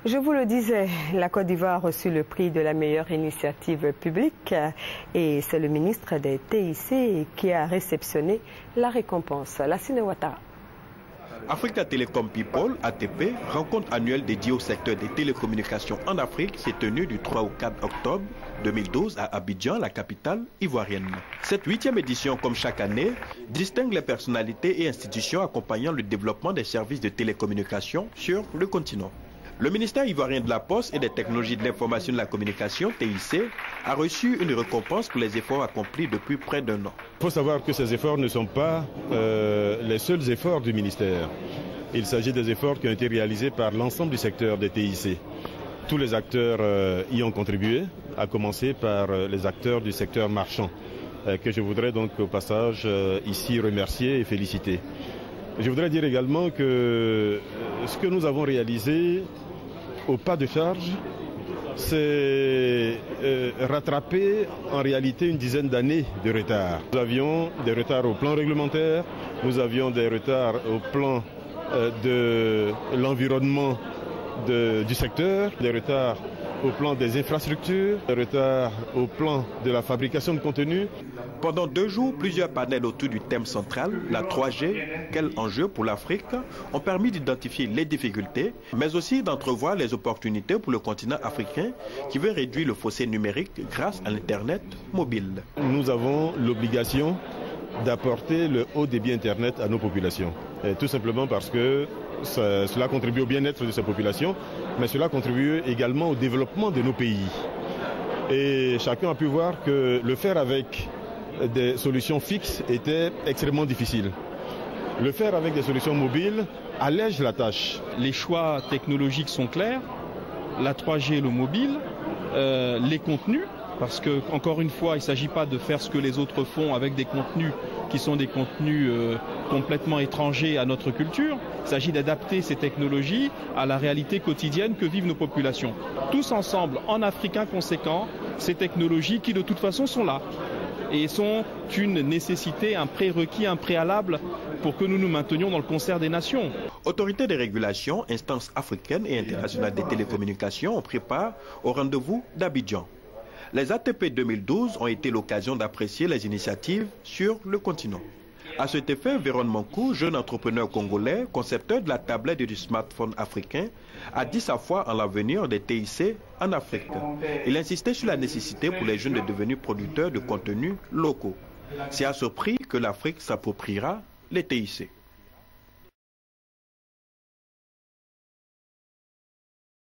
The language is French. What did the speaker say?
Je vous le disais, la Côte d'Ivoire a reçu le prix de la meilleure initiative publique et c'est le ministre des TIC qui a réceptionné la récompense. Lassine Ouattara. Africa Telecom People, ATP, rencontre annuelle dédiée au secteur des télécommunications en Afrique, s'est tenue du 3 au 4 octobre 2012 à Abidjan, la capitale ivoirienne. Cette 8e édition, comme chaque année, distingue les personnalités et institutions accompagnant le développement des services de télécommunications sur le continent. Le ministère ivoirien de la Poste et des technologies de l'information et de la communication, TIC, a reçu une récompense pour les efforts accomplis depuis près d'1 an. Il faut savoir que ces efforts ne sont pas les seuls efforts du ministère. Il s'agit des efforts qui ont été réalisés par l'ensemble du secteur des TIC. Tous les acteurs y ont contribué, à commencer par les acteurs du secteur marchand, que je voudrais donc au passage ici remercier et féliciter. Je voudrais dire également que ce que nous avons réalisé au pas de charge, c'est rattraper en réalité une dizaine d'années de retard. Nous avions des retards au plan réglementaire, nous avions des retards au plan de l'environnement du secteur, des retards au plan des infrastructures, des retards au plan de la fabrication de contenu. Pendant 2 jours, plusieurs panels autour du thème central, la 3G, quel enjeu pour l'Afrique, ont permis d'identifier les difficultés, mais aussi d'entrevoir les opportunités pour le continent africain qui veut réduire le fossé numérique grâce à l'Internet mobile. Nous avons l'obligation d'apporter le haut débit Internet à nos populations. Et tout simplement parce que cela contribue au bien-être de ces populations, mais cela contribue également au développement de nos pays. Et chacun a pu voir que le faire avec des solutions fixes était extrêmement difficile. Le faire avec des solutions mobiles allège la tâche. Les choix technologiques sont clairs, la 3G, le mobile, les contenus, parce que encore une fois, il ne s'agit pas de faire ce que les autres font avec des contenus qui sont des contenus complètement étrangers à notre culture. Il s'agit d'adapter ces technologies à la réalité quotidienne que vivent nos populations. Tous ensemble, en Afrique conséquent, ces technologies qui de toute façon sont là et sont une nécessité, un prérequis, un préalable pour que nous nous maintenions dans le concert des nations. Autorités de régulation, instances africaines et internationales des télécommunications ont pris part au rendez-vous d'Abidjan. Les ATP 2012 ont été l'occasion d'apprécier les initiatives sur le continent. À cet effet, Véron Mankou, jeune entrepreneur congolais, concepteur de la tablette et du smartphone africain, a dit sa foi en l'avenir des TIC en Afrique. Il insistait sur la nécessité pour les jeunes de devenir producteurs de contenus locaux. C'est à ce prix que l'Afrique s'appropriera les TIC.